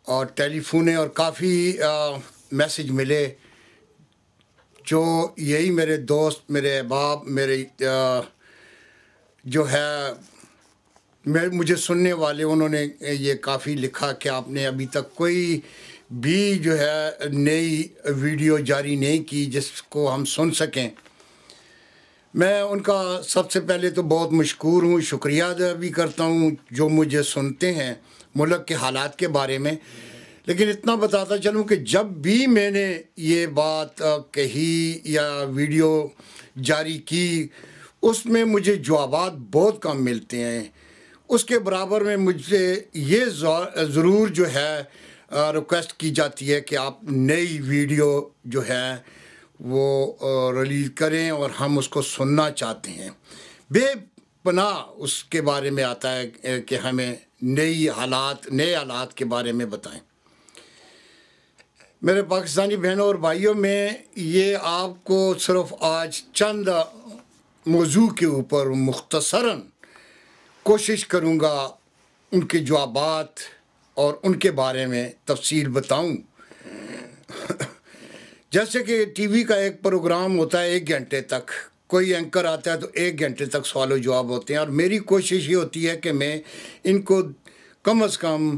اور ٹیلی فونیں اور کافی میسیج ملے، جو یہی میرے دوست، میرے احباب، میرے جو ہے مجھے سننے والے، انہوں نے یہ کافی لکھا کہ آپ نے ابھی تک کوئی بھی جو ہے نئی ویڈیو جاری نہیں کی جس کو ہم سن سکیں۔ میں ان کا سب سے پہلے تو بہت مشکور ہوں، شکریہ ادا بھی کرتا ہوں جو مجھے سنتے ہیں ملک کے حالات کے بارے میں۔ لیکن اتنا بتاتا چلوں کہ جب بھی میں نے یہ بات کہی یا ویڈیو جاری کی، اس میں مجھے جوابات بہت کم ملتے ہیں۔ اس کے برابر میں مجھ سے یہ ضرور جو ہے ریکویسٹ کی جاتی ہے کہ آپ نئی ویڈیو جو ہے وہ ریلیز کریں اور ہم اس کو سننا چاہتے ہیں۔ بے پناہ اس کے بارے میں آتا ہے کہ ہمیں نئے حالات کے بارے میں بتائیں۔ میرے پاکستانی بہنوں اور بھائیوں، میں یہ آپ کو صرف آج چند موضوع کے اوپر مختصراً کوشش کروں گا ان کے جوابات اور ان کے بارے میں تفصیل بتاؤں۔ جیسے کہ ٹی وی کا ایک پروگرام ہوتا ہے 1 گھنٹے تک، کوئی اینکر آتا ہے تو 1 گھنٹے تک سوال و جواب ہوتے ہیں، اور میری کوشش یہ ہوتی ہے کہ میں ان کو کم از کم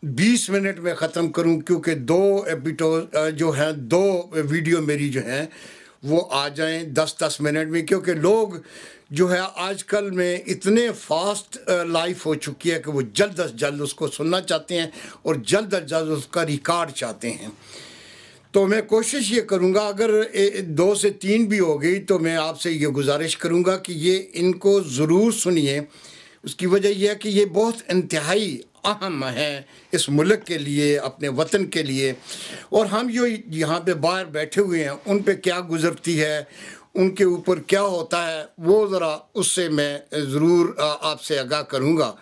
20 منٹ میں ختم کروں، کیونکہ 2 ایپیسوڈ جو ہیں، 2 ویڈیو میری جو ہیں وہ آ جائیں 10-10 منٹ میں، کیونکہ لوگ جو ہے آج کل میں اتنے فاسٹ لائف ہو چکی ہے کہ وہ جلد از جلد اس کو سننا چاہتے ہیں اور جلد از جلد اس کا ریکارڈ چاہتے ہیں۔ تو میں کوشش یہ کروں گا، اگر 2 سے 3 بھی ہو گئی تو میں آپ سے یہ گزارش کروں گا کہ یہ ان کو ضرور سنیے۔ اس کی وجہ یہ ہے کہ یہ بہت انتہائی اہم ہے اس ملک کے لیے، اپنے وطن کے لیے، اور ہم جو یہاں پہ باہر بیٹھے ہوئے ہیں ان پہ کیا گزرتی ہے، ان کے اوپر کیا ہوتا ہے، وہ ذرا اس سے میں ضرور آپ سے آگاہ کروں گا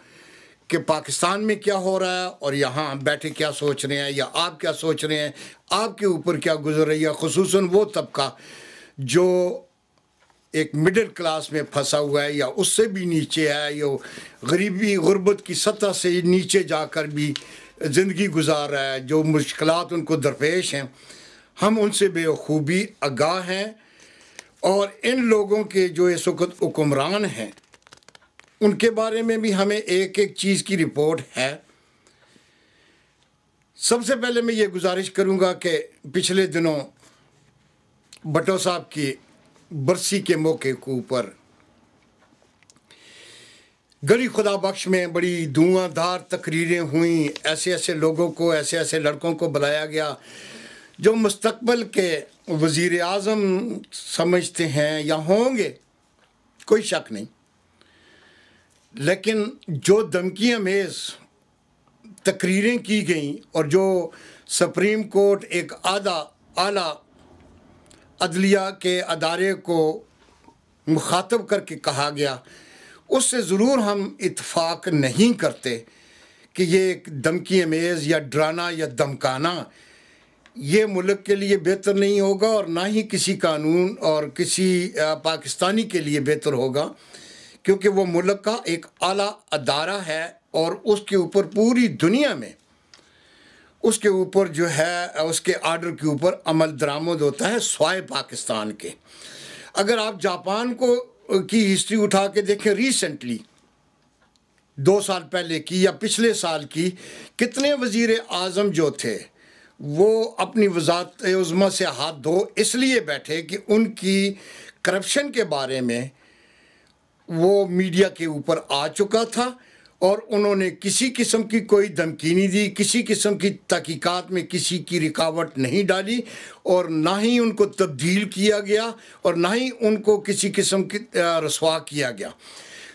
کہ پاکستان میں کیا ہو رہا ہے اور یہاں بیٹھے کیا سوچ رہے ہیں، یا آپ کیا سوچ رہے ہیں، آپ کے اوپر کیا گزر رہی ہے، خصوصاً وہ طبقہ جو ایک مڈل کلاس میں پھنسا ہوا ہے یا اس سے بھی نیچے ہے، یا غریبی غربت کی سطح سے نیچے جا کر بھی زندگی گزار رہا ہے، جو مشکلات ان کو درپیش ہیں۔ ہم ان سے بے خوبی آگاہ ہیں، اور ان لوگوں کے جو اس وقت حکمران ہیں ان کے بارے میں بھی ہمیں ایک چیز کی رپورٹ ہے۔ سب سے پہلے میں یہ گزارش کروں گا کہ پچھلے دنوں بھٹو صاحب کی برسی کے موقع کے اوپر گلی خدا بخش میں بڑی دھواں دھار تقریریں ہوئیں، ایسے لوگوں کو، ایسے لڑکوں کو بلایا گیا جو مستقبل کے وزیر اعظم سمجھتے ہیں یا ہوں گے، کوئی شک نہیں، لیکن جو دھمکی آمیز تقریریں کی گئیں اور جو سپریم کورٹ ایک اعلیٰ عدلیہ کے ادارے کو مخاطب کر کے کہا گیا، اس سے ضرور ہم اتفاق نہیں کرتے کہ یہ ایک دھمکی آمیز یا ڈرانا یا دھمکانا یہ ملک کے لیے بہتر نہیں ہوگا، اور نہ ہی کسی قانون اور کسی پاکستانی کے لیے بہتر ہوگا، کیونکہ وہ ملک کا ایک اعلیٰ ادارہ ہے، اور اس کے اوپر پوری دنیا میں اس کے اوپر جو ہے اس کے آرڈر کے اوپر عمل درآمد ہوتا ہے سوائے پاکستان کے۔ اگر آپ جاپان کی ہسٹری اٹھا کے دیکھیں، ریسنٹلی 2 سال پہلے کی یا پچھلے سال کی، کتنے وزیر اعظم جو تھے وہ اپنی وزارت عظمیٰ سے ہاتھ دھو اس لیے بیٹھے کہ ان کی کرپشن کے بارے میں وہ میڈیا کے اوپر آ چکا تھا، اور انہوں نے کسی قسم کی کوئی دھمکی نہیں دی، کسی قسم کی تحقیقات میں کسی کی رکاوٹ نہیں ڈالی، اور نہ ہی ان کو تبدیل کیا گیا، اور نہ ہی ان کو کسی قسم کی رسوا کیا گیا۔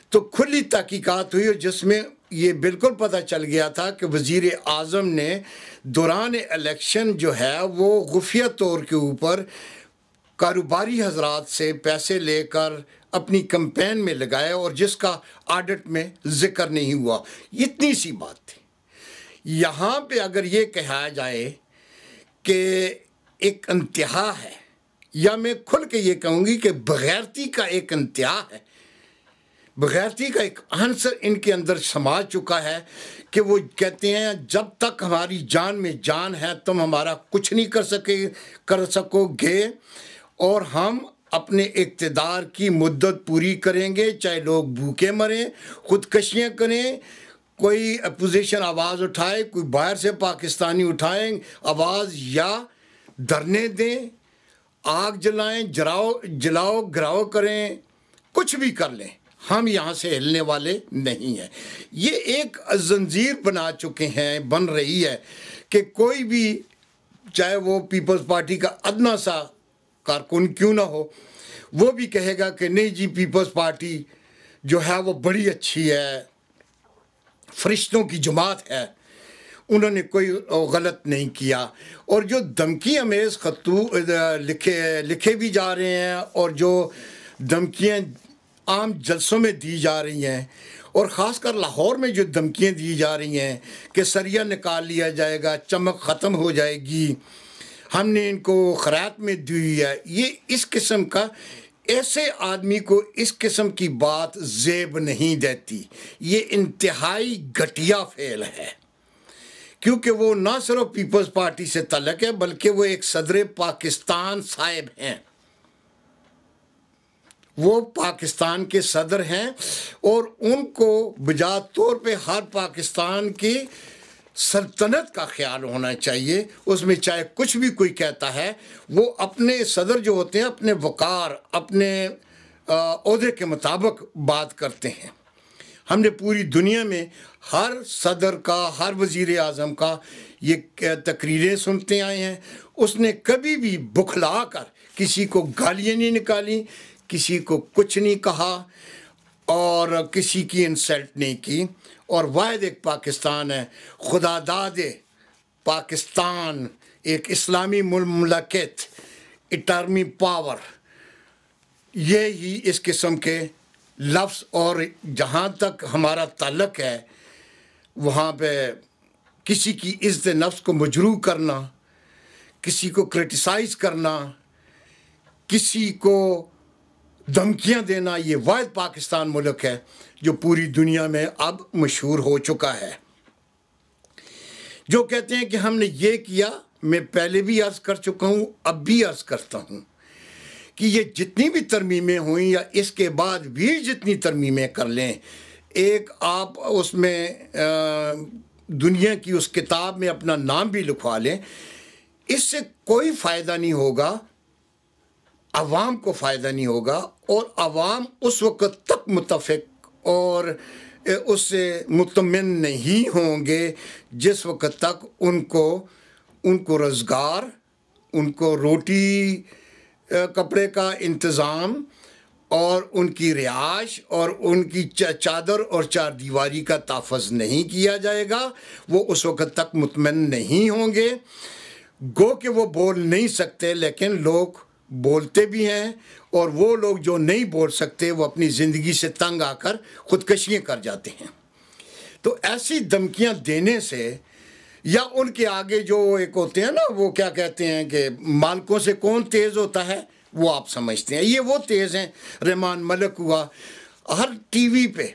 تو کھلی تحقیقات ہوئی، جس میں یہ بالکل پتہ چل گیا تھا کہ وزیر اعظم نے دوران الیکشن جو ہے وہ خفیہ طور کے اوپر کاروباری حضرات سے پیسے لے کر اپنی کمپین میں لگایا، اور جس کا آڈٹ میں ذکر نہیں ہوا۔ اتنی سی بات تھی۔ یہاں پہ اگر یہ کہا جائے کہ ایک انتہا ہے، یا میں کھل کے یہ کہوں گی کہ بغیرتی کا ایک انتہا ہے، بغیرتی کا ایک عنصر ان کے اندر سما چکا ہے کہ وہ کہتے ہیں جب تک ہماری جان میں جان ہے تم ہمارا کچھ نہیں کر سکو گے، اور ہم اپنے اقتدار کی مدت پوری کریں گے، چاہے لوگ بھوکے مریں، خودکشیاں کریں، کوئی اپوزیشن آواز اٹھائے، کوئی باہر سے پاکستانی اٹھائیں آواز، یا دھرنے دیں، آگ جلائیں، جلاؤ گراؤ کریں، کچھ بھی کر لیں، ہم یہاں سے ہلنے والے نہیں ہیں۔ یہ ایک زنجیر بن رہی ہے کہ کوئی بھی، چاہے وہ پیپلز پارٹی کا ادنا سا کارکن کیوں نہ ہو، وہ بھی کہے گا کہ نہیں جی پیپلز پارٹی جو ہے وہ بڑی اچھی ہے، فرشتوں کی جماعت ہے، انہوں نے کوئی غلط نہیں کیا۔ اور جو دھمکی امیز خطوط لکھے بھی جا رہے ہیں، اور جو دھمکیاں عام جلسوں میں دی جا رہی ہیں، اور خاص کر لاہور میں جو دھمکیاں دی جا رہی ہیں کہ سریہ نکال لیا جائے گا، چمک ختم ہو جائے گی، ہم نے ان کو خیرات میں دی ہے، یہ اس قسم کا، ایسے آدمی کو اس قسم کی بات زیب نہیں دیتی۔ یہ انتہائی گھٹیا فعل ہے، کیونکہ وہ نہ صرف پیپلز پارٹی سے تعلق ہے بلکہ وہ ایک صدر پاکستان صاحب ہیں، وہ پاکستان کے صدر ہیں، اور ان کو بجا طور پہ ہر پاکستان کی سلطنت کا خیال ہونا چاہیے۔ اس میں چاہے کچھ بھی کوئی کہتا ہے، وہ اپنے صدر جو ہوتے ہیں اپنے وقار، اپنے عہدے کے مطابق بات کرتے ہیں۔ ہم نے پوری دنیا میں ہر صدر کا، ہر وزیر اعظم کا یہ تقریریں سنتے آئے ہیں، اس نے کبھی بھی بکھلا کر کسی کو گالیاں نہیں نکالی، کسی کو کچھ نہیں کہا، اور کسی کی انسلٹ نہیں کی۔ اور واحد ایک پاکستان ہے، خدا داد پاکستان، ایک اسلامی مملکت، اٹارمی پاور، یہی اس قسم کے لفظ، اور جہاں تک ہمارا تعلق ہے وہاں پہ کسی کی عزت نفس کو مجروح کرنا، کسی کو کرٹیسائز کرنا، کسی کو دھمکیاں دینا، یہ واحد پاکستان ملک ہے جو پوری دنیا میں اب مشہور ہو چکا ہے۔ جو کہتے ہیں کہ ہم نے یہ کیا، میں پہلے بھی عرض کر چکا ہوں، اب بھی عرض کرتا ہوں کہ یہ جتنی بھی ترمیمیں ہوئیں یا اس کے بعد بھی جتنی ترمیمیں کر لیں، ایک آپ اس میں دنیا کی اس کتاب میں اپنا نام بھی لکھوا لیں، اس سے کوئی فائدہ نہیں ہوگا، عوام کو فائدہ نہیں ہوگا، اور عوام اس وقت تک متفق اور اس سے مطمئن نہیں ہوں گے جس وقت تک ان کو روزگار، ان کو روٹی کپڑے کا انتظام، اور ان کی رہائش اور ان کی چادر اور چار دیواری کا تحفظ نہیں کیا جائے گا، وہ اس وقت تک مطمئن نہیں ہوں گے۔ گو کہ وہ بول نہیں سکتے، لیکن لوگ بولتے بھی ہیں، اور وہ لوگ جو نہیں بول سکتے وہ اپنی زندگی سے تنگ آ کر خودکشیاں کر جاتے ہیں۔ تو ایسی دھمکیاں دینے سے، یا ان کے آگے جو ایک ہوتے ہیں نا، وہ کیا کہتے ہیں کہ مالکوں سے کون تیز ہوتا ہے، وہ آپ سمجھتے ہیں، یہ وہ تیز ہیں۔ رحمان ملک ہوا، ہر ٹی وی پہ،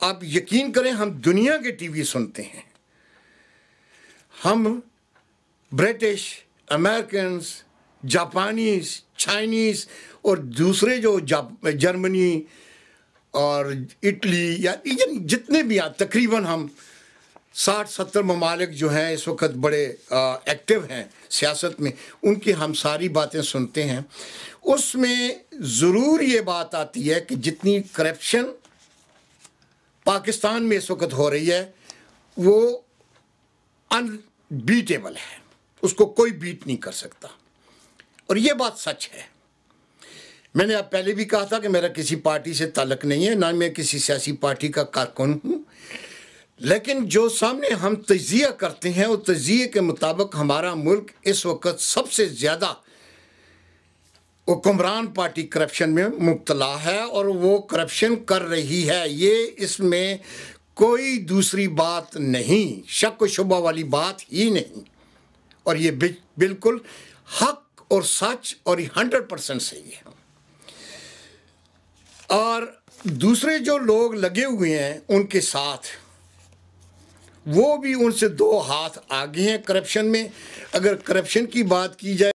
آپ یقین کریں ہم دنیا کے ٹی وی سنتے ہیں، ہم برٹش، امریکنز، جاپانیز، چائنیز، اور دوسرے جو جرمنی اور اٹلی، یا جتنے بھی تقریباً ہم 60-70 ممالک جو ہیں اس وقت بڑے ایکٹیو ہیں سیاست میں، ان کی ہم ساری باتیں سنتے ہیں۔ اس میں ضرور یہ بات آتی ہے کہ جتنی کرپشن پاکستان میں اس وقت ہو رہی ہے وہ ان بیٹیبل ہے، اس کو کوئی بیٹ نہیں کر سکتا، اور یہ بات سچ ہے۔ میں نے اب پہلے بھی کہا تھا کہ میرا کسی پارٹی سے تعلق نہیں ہے، نہ میں کسی سیاسی پارٹی کا کارکن ہوں، لیکن جو سامنے ہم تجزیہ کرتے ہیں، اس تجزیے کے مطابق ہمارا ملک اس وقت سب سے زیادہ حکمران پارٹی کرپشن میں مبتلا ہے، اور وہ کرپشن کر رہی ہے، یہ اس میں کوئی دوسری بات نہیں، شک و شبہ والی بات ہی نہیں، اور یہ بالکل حق اور سچ، اور یہ 100% صحیح ہے۔ اور دوسرے جو لوگ لگے ہوئے ہیں ان کے ساتھ، وہ بھی ان سے 2 ہاتھ آگے ہیں کرپشن میں. اگر کرپشن کی بات کی جائے